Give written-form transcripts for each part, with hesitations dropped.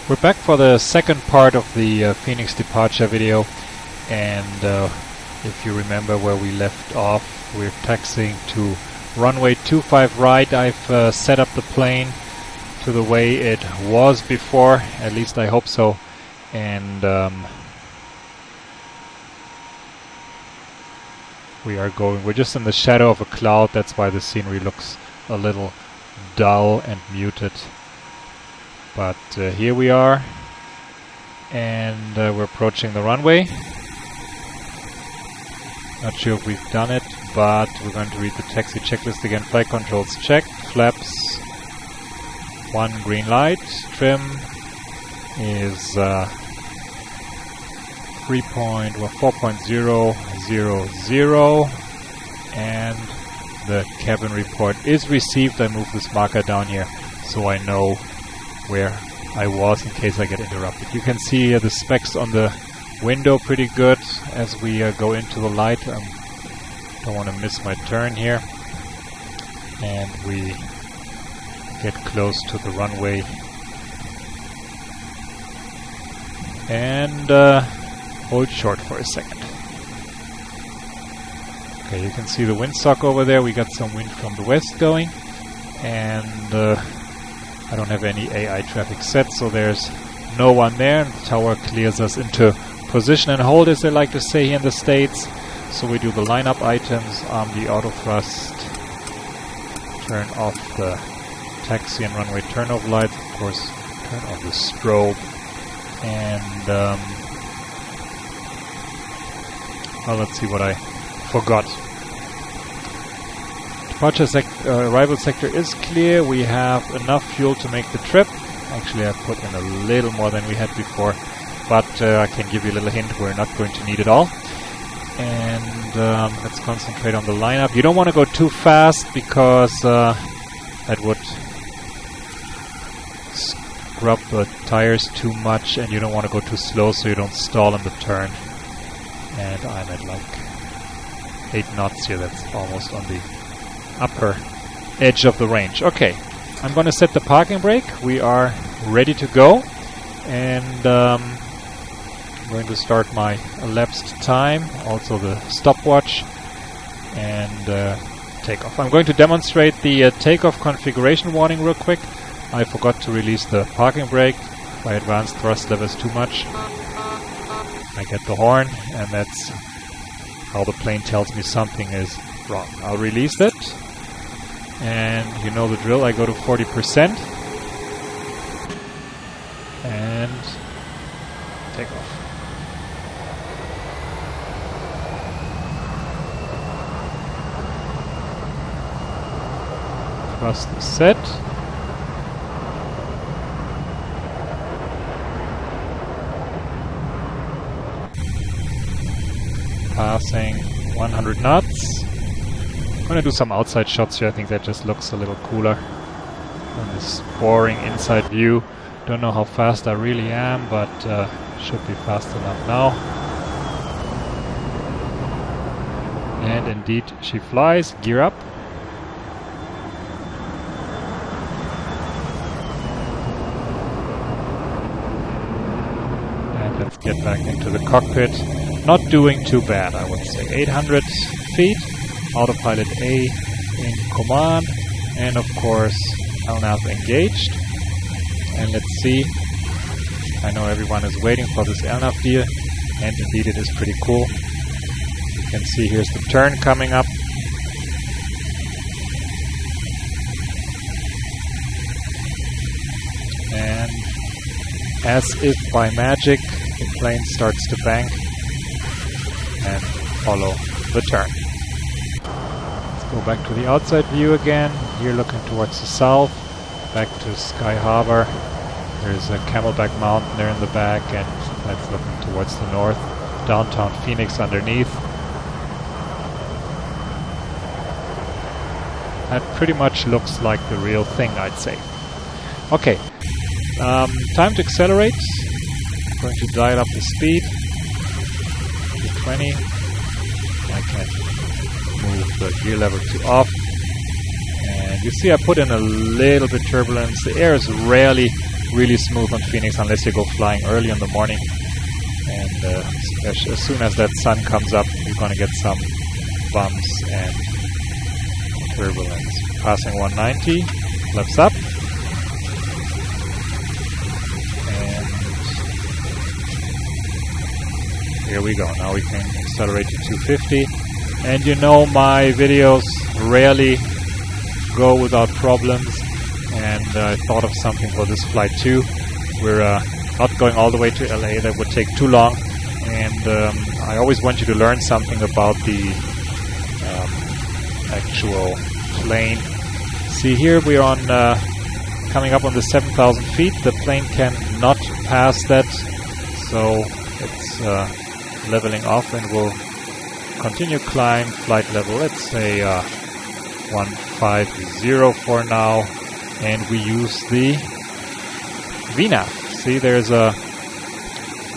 We're back for the second part of the Phoenix departure video, and if you remember where we left off, we're taxiing to runway 25 right. I've set up the plane to the way it was before, at least I hope so, and we're just in the shadow of a cloud. That's why the scenery looks a little dull and muted. But here we are, and we're approaching the runway. Not sure if we've done it, but we're going to read the taxi checklist again. Flight controls checked, flaps 1 green light, trim is 4.000, and the cabin report is received. I move this marker down here so I know where I was in case I get interrupted. You can see the specs on the window pretty good as we go into the light. Don't want to miss my turn here. And we get close to the runway. And hold short for a second. Okay, you can see the windsock over there. We got some wind from the west going. And I don't have any AI traffic set, so there's no one there. And the tower clears us into position and hold, as they like to say here in the States. So we do the lineup items, arm the auto thrust, turn off the taxi and runway turnover lights, of course, turn on the strobe, and well, let's see what I forgot. Arrival sector is clear. We have enough fuel to make the trip. Actually, I put in a little more than we had before, but I can give you a little hint, we're not going to need it all. And let's concentrate on the lineup. You don't want to go too fast because that would scrub the tires too much, and you don't want to go too slow so you don't stall in the turn. And I'm at like 8 knots here. That's almost on the upper edge of the range. Okay, I'm going to set the parking brake. We are ready to go, and I'm going to start my elapsed time, also the stopwatch, and takeoff. I'm going to demonstrate the takeoff configuration warning real quick. I forgot to release the parking brake. My advanced thrust level is too much. I get the horn, and that's how the plane tells me something is wrong. I'll release it. And you know the drill, I go to 40% and take off. Thrust is set. Passing 100 knots. I'm going to do some outside shots here. I think that just looks a little cooler than this boring inside view. Don't know how fast I really am, but should be fast enough now. And indeed, she flies. Gear up. And let's get back into the cockpit. Not doing too bad, I would say. 800 feet. Autopilot A in command, and of course LNAV engaged. And let's see, I know everyone is waiting for this LNAV deal, and indeed it is pretty cool. You can see here's the turn coming up. And as if by magic, the plane starts to bank and follow the turn. Go back to the outside view again. Here looking towards the south, back to Sky Harbor. There's a Camelback Mountain there in the back, and that's looking towards the north. Downtown Phoenix underneath. That pretty much looks like the real thing, I'd say. Okay, time to accelerate. I'm going to dial up the speed to 20. I can move the gear lever to off, and you see I put in a little bit turbulence. The air is rarely really smooth on Phoenix unless you go flying early in the morning. And as soon as that sun comes up, you're going to get some bumps and turbulence. Passing 190, flaps up. And here we go. Now we can accelerate to 250. And you know my videos rarely go without problems. And I thought of something for this flight too. We're not going all the way to LA, that would take too long. And I always want you to learn something about the actual plane. See, here we are on coming up on the 7,000 feet. The plane cannot pass that, so it's leveling off, and we'll continue climb flight level. Let's say 150 for now, and we use the VNAV. See, there's a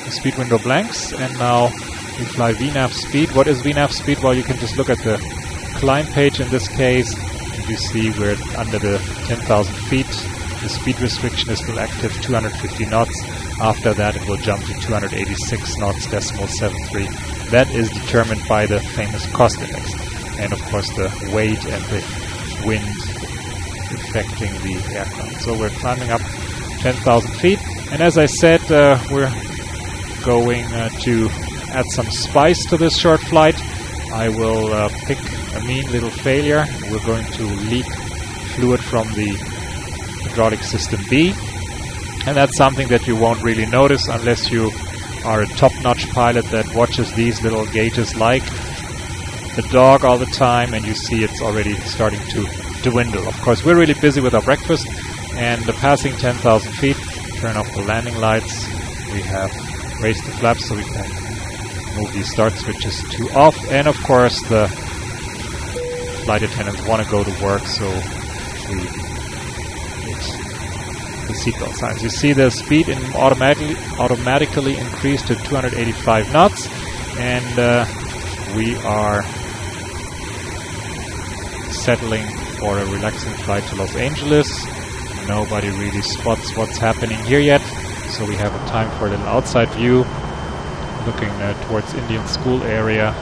speed window blanks, and now we fly VNAV speed. What is VNAV speed? Well, you can just look at the climb page. In this case, you see we're under the 10,000 feet. The speed restriction is still active, 250 knots. After that, it will jump to 286 knots, decimal 73. That is determined by the famous cost index. And of course, the weight and the wind affecting the aircraft. So we're climbing up 10,000 feet. And as I said, we're going to add some spice to this short flight. I will pick a mean little failure. We're going to leak fluid from the hydraulic system B. And that's something that you won't really notice unless you are a top-notch pilot that watches these little gauges like the dog all the time, and you see it's already starting to dwindle. Of course, we're really busy with our breakfast, and passing 10,000 feet, turn off the landing lights. We have raised the flaps so we can move the start switches to off, and of course the flight attendants want to go to work, so we hit the seatbelt signs. You see the speed automatically increased to 285 knots, and we are settling for a relaxing flight to Los Angeles. Nobody really spots what's happening here yet, so we have a time for a little outside view, looking towards Indian School area,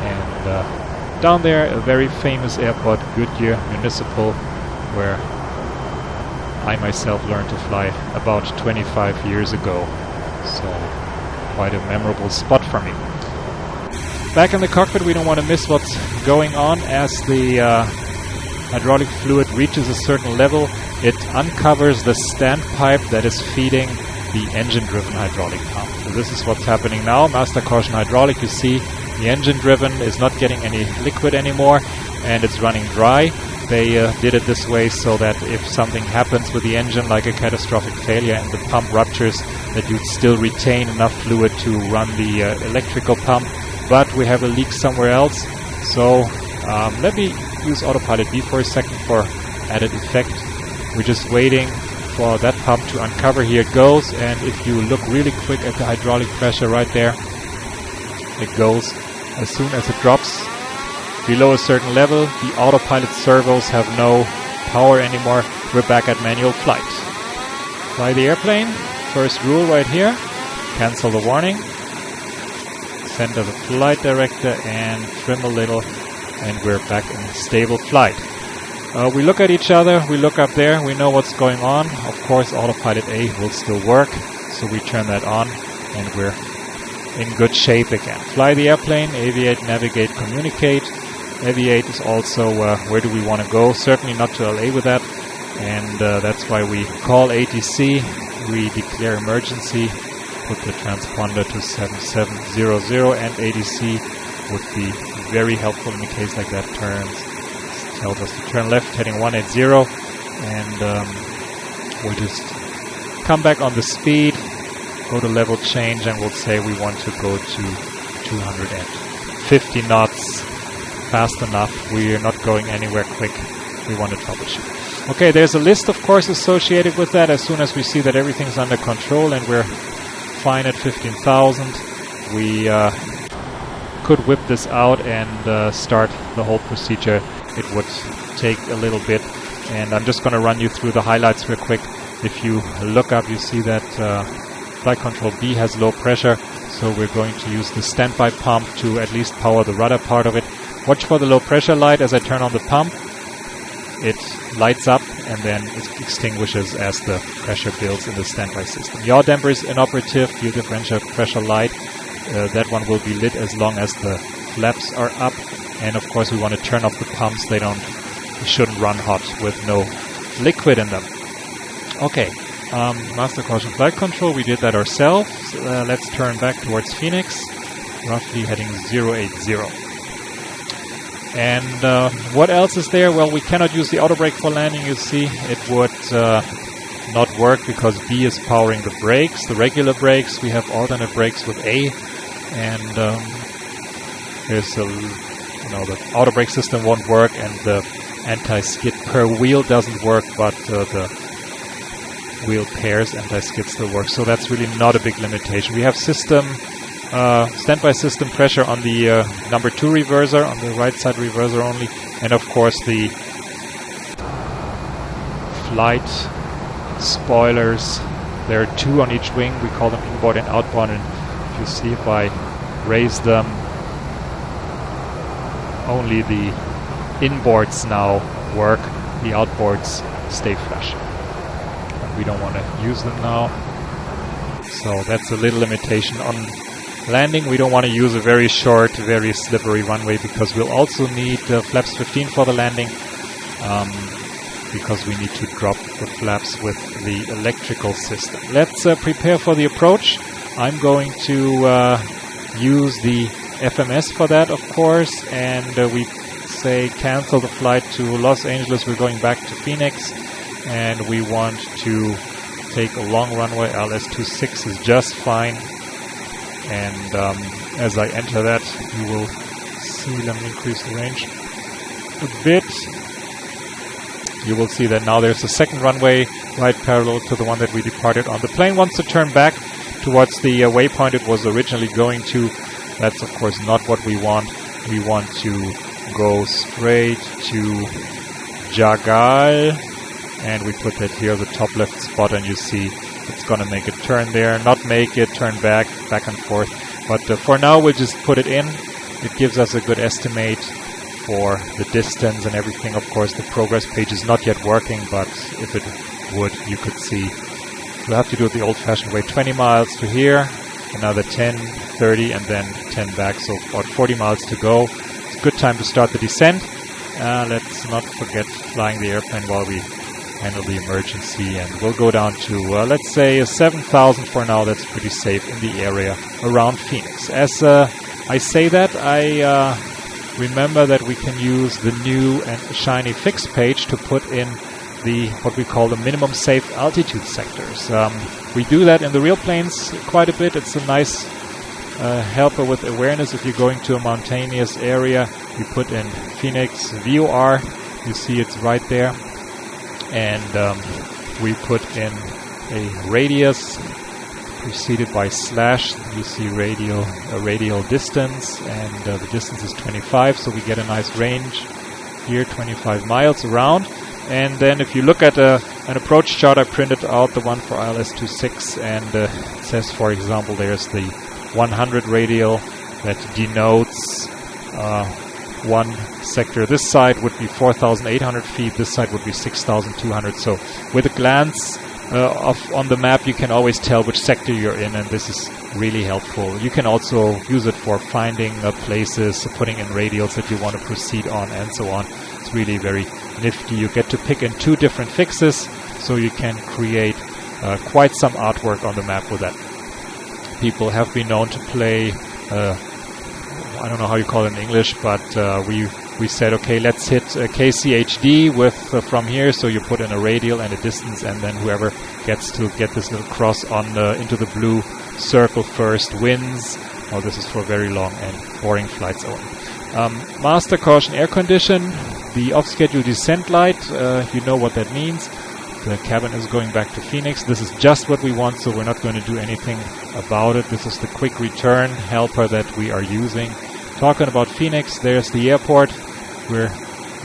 and down there a very famous airport, Goodyear Municipal, where I myself learned to fly about 25 years ago, so quite a memorable spot for me. Back in the cockpit, we don't want to miss what's going on. As the hydraulic fluid reaches a certain level, it uncovers the standpipe that is feeding the engine-driven hydraulic pump. So this is what's happening now. Master caution hydraulic, you see the engine-driven is not getting any liquid anymore, and it's running dry. They did it this way so that if something happens with the engine, like a catastrophic failure and the pump ruptures, that you'd still retain enough fluid to run the electrical pump. But we have a leak somewhere else, so let me use autopilot B for a second for added effect. We're just waiting for that pump to uncover. Here it goes, and if you look really quick at the hydraulic pressure right there, it goes. As soon as it drops below a certain level, the autopilot servos have no power anymore. We're back at manual flight. Fly the airplane. First rule right here, cancel the warning. Center the flight director and trim a little, and we're back in stable flight. We look at each other, we look up there, we know what's going on. Of course, autopilot A will still work, so we turn that on, and we're in good shape again. Fly the airplane, aviate, navigate, communicate. Aviate is also where do we want to go, certainly not to LA with that, and that's why we call ATC, we declare emergency, put the transponder to 7700, and ADC would be very helpful in a case like that. Turns, tells us to turn left, heading 180, and we'll just come back on the speed, go to level change, and we'll say we want to go to 250 knots, fast enough. We are not going anywhere quick. We want to troubleshoot. Okay, there's a list, of course, associated with that. As soon as we see that everything's under control and we're fine at 15,000, we could whip this out and start the whole procedure. It would take a little bit, and I'm just going to run you through the highlights real quick. If you look up, you see that flight control B has low pressure, so we're going to use the standby pump to at least power the rudder part of it. Watch for the low pressure light as I turn on the pump. It lights up and then it extinguishes as the pressure builds in the standby system. Yaw damper is inoperative, fuel differential pressure light. That one will be lit as long as the flaps are up. And of course we want to turn off the pumps. They shouldn't run hot with no liquid in them. Okay, master caution flight control, we did that ourselves. Let's turn back towards Phoenix, roughly heading 080. And what else is there? Well, we cannot use the auto brake for landing, you see. It would not work because B is powering the brakes, the regular brakes. We have alternate brakes with A. And there's the auto brake system won't work, and the anti-skid per wheel doesn't work, but the wheel pairs anti-skid still works. So that's really not a big limitation. We have standby system pressure on the number 2 reverser, on the right side reverser only, and of course the flight spoilers. There are 2 on each wing. We call them inboard and outboard, and if you see, if I raise them, only the inboards now work, the outboards stay flush. But we don't want to use them now, so that's a little limitation. On landing, we don't want to use a very short, very slippery runway, because we'll also need flaps 15 for the landing, because we need to drop the flaps with the electrical system. Let's prepare for the approach. I'm going to use the FMS for that, of course, and we say cancel the flight to Los Angeles. We're going back to Phoenix, and we want to take a long runway. LS26 is just fine. And as I enter that, you will see, let me increase the range a bit. You will see that now there's a second runway right parallel to the one that we departed on. The plane wants to turn back towards the waypoint it was originally going to. That's of course not what we want. We want to go straight to Jagal, and we put that here, the top left spot, and you see it's going to make a turn there, not make it, turn back and forth. But for now, we'll just put it in. It gives us a good estimate for the distance and everything. Of course, the progress page is not yet working, but if it would, you could see. We'll have to do it the old-fashioned way. 20 miles to here, another 10, 30, and then 10 back, so about 40 miles to go. It's a good time to start the descent. Let's not forget flying the airplane while we handle the emergency, and we'll go down to, let's say, 7,000 for now. That's pretty safe in the area around Phoenix. As I say that, I remember that we can use the new and shiny fix page to put in the what we call the minimum safe altitude sectors. We do that in the real planes quite a bit. It's a nice helper with awareness. If you're going to a mountainous area, you put in Phoenix VOR. You see it's right there. And we put in a radius preceded by slash. You see a radial distance, and the distance is 25, so we get a nice range here, 25 miles around. And then if you look at an approach chart, I printed out the one for ILS-26, and it says, for example, there's the 100 radial that denotes one sector. This side would be 4,800 feet, this side would be 6,200. So with a glance on the map, you can always tell which sector you're in, and this is really helpful. You can also use it for finding places, putting in radials that you want to proceed on, and so on. It's really very nifty. You get to pick in 2 different fixes, so you can create quite some artwork on the map with that. People have been known to play, I don't know how you call it in English, but we said, okay, let's hit KCHD with from here, so you put in a radial and a distance, and then whoever gets to get this little cross on into the blue circle first wins. Oh, this is for very long and boring flights only. Master caution air condition. The off-schedule descent light, you know what that means. The cabin is going back to Phoenix. This is just what we want, so we're not going to do anything about it. This is the quick return helper that we are using. Talking about Phoenix, there's the airport. We're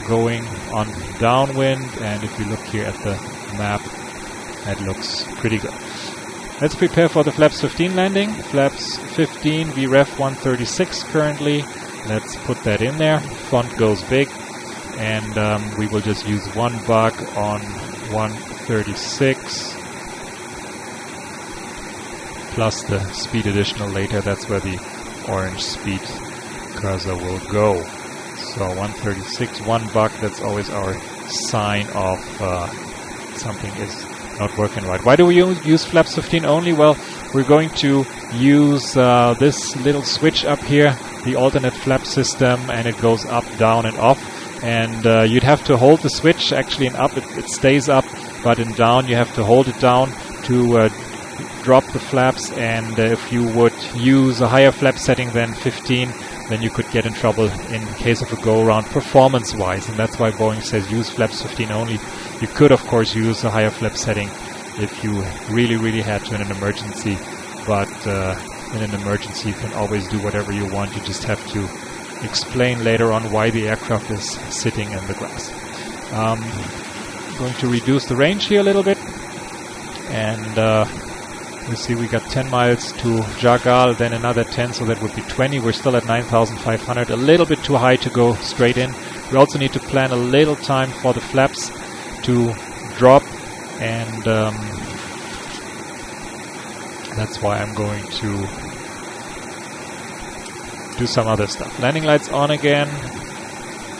going on downwind, and if you look here at the map, That looks pretty good. Let's prepare for the flaps 15 landing. Flaps 15, VREF 136 currently. Let's put that in there. Font goes big. And we will just use one bug on 136. Plus the speed additional later. That's where the orange speed cursor will go. So 136, one bug. That's always our sign of something is not working right. Why do we use flaps 15 only? Well, we're going to use this little switch up here, the alternate flap system, and it goes up, down, and off. And you'd have to hold the switch. Actually, in up it stays up, but in down you have to hold it down to drop the flaps. And if you would use a higher flap setting than 15, then you could get in trouble in case of a go-around performance-wise. And that's why Boeing says use flaps 15 only. You could, of course, use a higher flap setting if you really, really had to in an emergency. But in an emergency, you can always do whatever you want. You just have to explain later on why the aircraft is sitting in the grass. I'm going to reduce the range here a little bit. And you see we got 10 miles to Jagal, then another 10, so that would be 20. We're still at 9,500, a little bit too high to go straight in. We also need to plan a little time for the flaps to drop, and that's why I'm going to do some other stuff. Landing lights on again.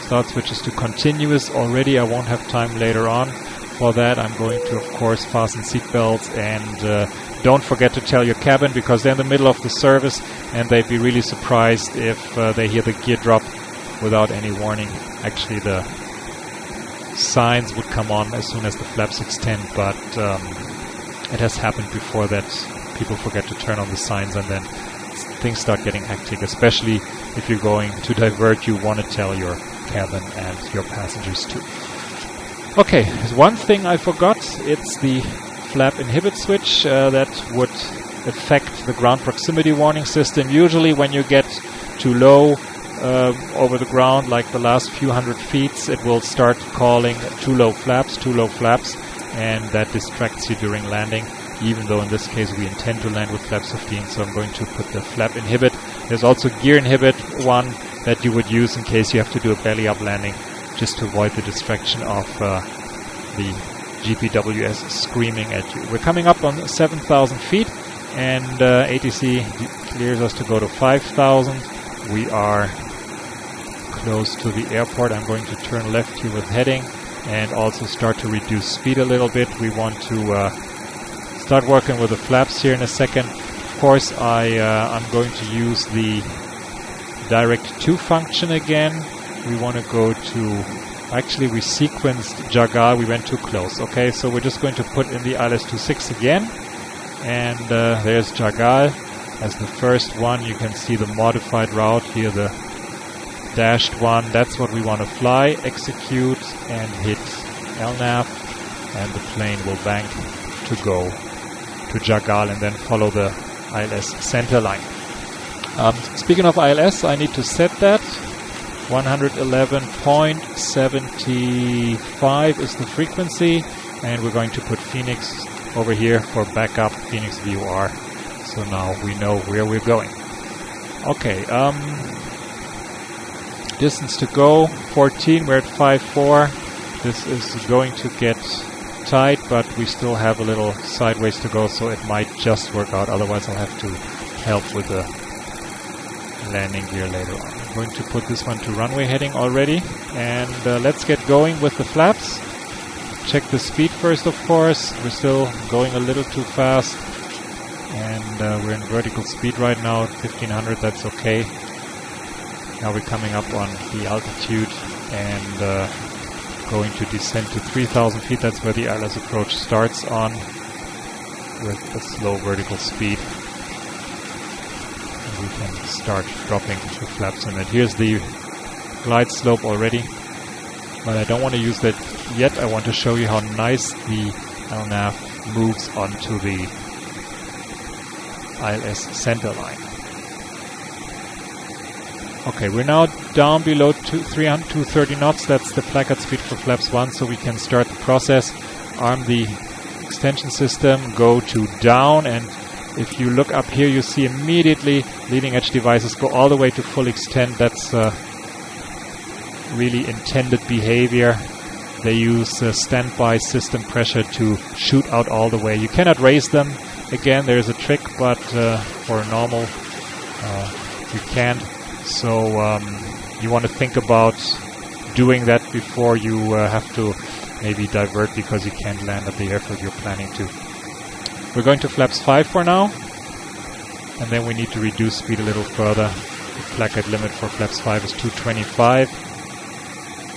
Start switches to continuous already. I won't have time later on for that. I'm going to, of course, fasten seatbelts, and don't forget to tell your cabin, because they're in the middle of the service and they'd be really surprised if they hear the gear drop without any warning. Actually, the signs would come on as soon as the flaps extend, but it has happened before that people forget to turn on the signs, and then things start getting hectic, especially if you're going to divert. You want to tell your cabin and your passengers too. Okay, there's one thing I forgot. It's the flap inhibit switch that would affect the ground proximity warning system. Usually when you get too low over the ground, like the last few hundred feet, it will start calling too low flaps, and that distracts you during landing, even though in this case we intend to land with flaps 15, so I'm going to put the flap inhibit. There's also gear inhibit, one that you would use in case you have to do a belly up landing, just to avoid the distraction of the GPWS screaming at you. We're coming up on 7,000 feet, and ATC clears us to go to 5,000. We are close to the airport. I'm going to turn left here with heading and also start to reduce speed a little bit. We want to start working with the flaps here in a second. Of course, I'm going to use the direct to function again. We want to go to... Actually, we sequenced Jagal. We went too close. Okay, so we're just going to put in the ILS-26 again. And there's Jagal as the first one. You can see the modified route here, the dashed one. That's what we want to fly. Execute and hit LNAV. And the plane will bank to go to Jagal and then follow the ILS center line. Speaking of ILS, I need to set that. 111.75 is the frequency, and we're going to put Phoenix over here for backup, Phoenix VOR, so now we know where we're going. Okay, distance to go, 14, we're at 5.4. This is going to get tight, but we still have a little sideways to go, so it might just work out, otherwise I'll have to help with the landing gear later on. I'm going to put this one to runway heading already, and let's get going with the flaps. Check the speed first, of course. We're still going a little too fast, and we're in vertical speed right now, 1500, that's okay. Now we're coming up on the altitude and going to descend to 3000 feet. That's where the ILS approach starts on, with a slow vertical speed. We can start dropping the flaps in it. Here's the glide slope already, but I don't want to use that yet. I want to show you how nice the LNAV moves onto the ILS center line. Okay, we're now down below 230 knots. That's the placard speed for flaps 1, so we can start the process. Arm the extension system, go to down, and if you look up here, you see immediately leading edge devices go all the way to full extent. That's really intended behavior. They use standby system pressure to shoot out all the way. You cannot raise them. Again, there's a trick, but for normal, you can't. So you want to think about doing that before you have to maybe divert because you can't land at the airfield you're planning to. We're going to flaps 5 for now, and then we need to reduce speed a little further. The placard limit for flaps 5 is 225,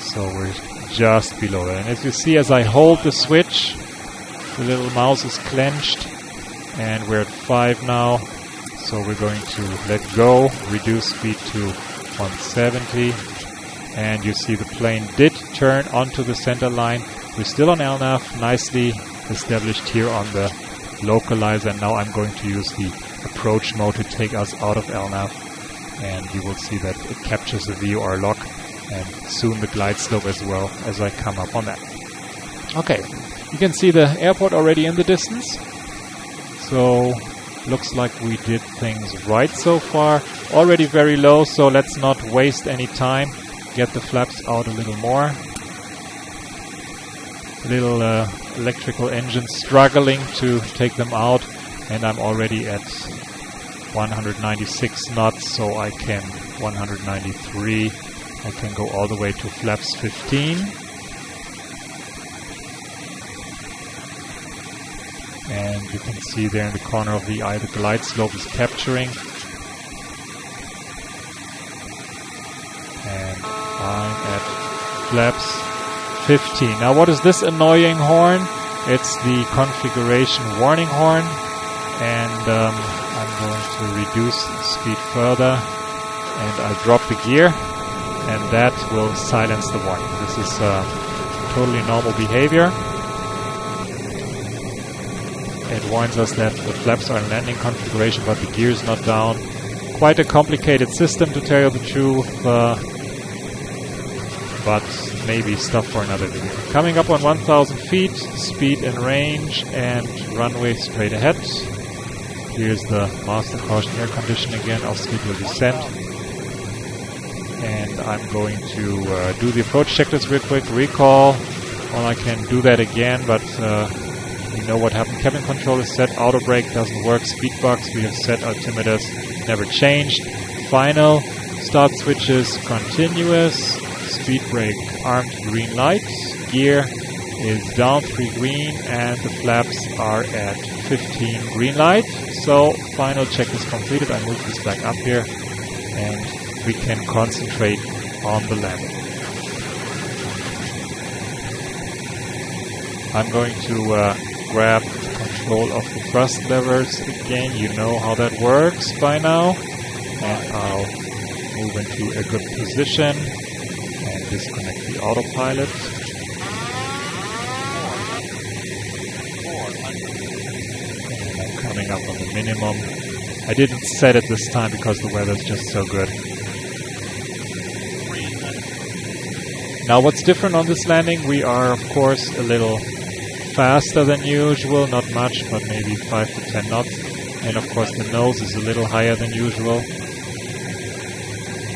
so we're just below that. And as you see, as I hold the switch, the little mouse is clenched, and we're at 5 now, so we're going to let go, reduce speed to 170, and you see the plane did turn onto the center line. We're still on LNAV, nicely established here on the localizer, and now I'm going to use the approach mode to take us out of LNAV, and you will see that it captures the VOR lock and soon the glide slope as well as I come up on that. Okay, you can see the airport already in the distance, so looks like we did things right so far. Already very low, so let's not waste any time. Get the flaps out a little more. Little electrical engine struggling to take them out, and I'm already at 196 knots, so I can 193. I can go all the way to flaps 15. And you can see there in the corner of the eye the glide slope is capturing. And I'm at flaps 15. Now what is this annoying horn? It's the configuration warning horn, and I'm going to reduce speed further, and I'll drop the gear, and that will silence the warning. This is totally normal behavior. It warns us that the flaps are in landing configuration, but the gear is not down. Quite a complicated system, to tell you the truth, but maybe stuff for another video. Coming up on 1,000 feet, speed and range, and runway straight ahead. Here's the master caution air condition again, off schedule descent. And I'm going to do the approach checklist real quick. Recall, well, I can do that again, but you know what happened. Cabin control is set, auto brake doesn't work, speed box we have set, altimeters never changed. Final, start switches continuous, speed brake armed green light, gear is down 3 green, and the flaps are at 15 green light. So final checklist completed. I move this back up here, and we can concentrate on the landing. I'm going to grab control of the thrust levers again. You know how that works by now. And I'll move into a good position and disconnect the autopilot. And I'm coming up on the minimum. I didn't set it this time because the weather's just so good. Now what's different on this landing? We are of course a little faster than usual, not much, but maybe 5 to 10 knots. And of course the nose is a little higher than usual.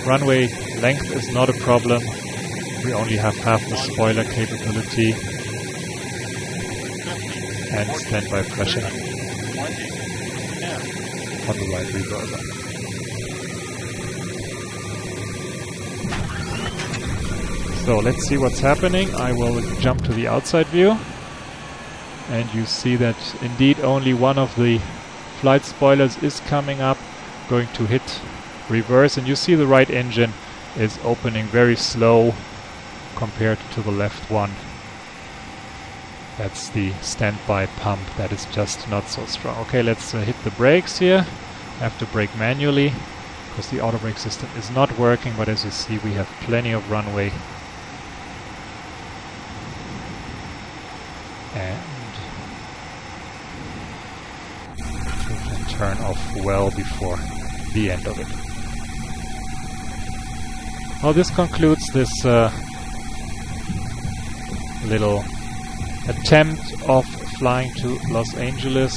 Runway length is not a problem. We only have half the spoiler capability. And standby pressure on the right reverser. So let's see what's happening. I will jump to the outside view. And you see that indeed only one of the flight spoilers is coming up, going to hit reverse, and you see the right engine is opening very slow compared to the left one. That's the standby pump that is just not so strong. Okay, let's hit the brakes here. I have to brake manually because the auto brake system is not working, but as you see we have plenty of runway. And we can turn off well before the end of it. Well, this concludes this little attempt of flying to Los Angeles.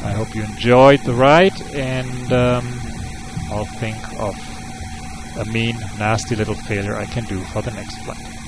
I hope you enjoyed the ride, and I'll think of a mean, nasty little failure I can do for the next flight.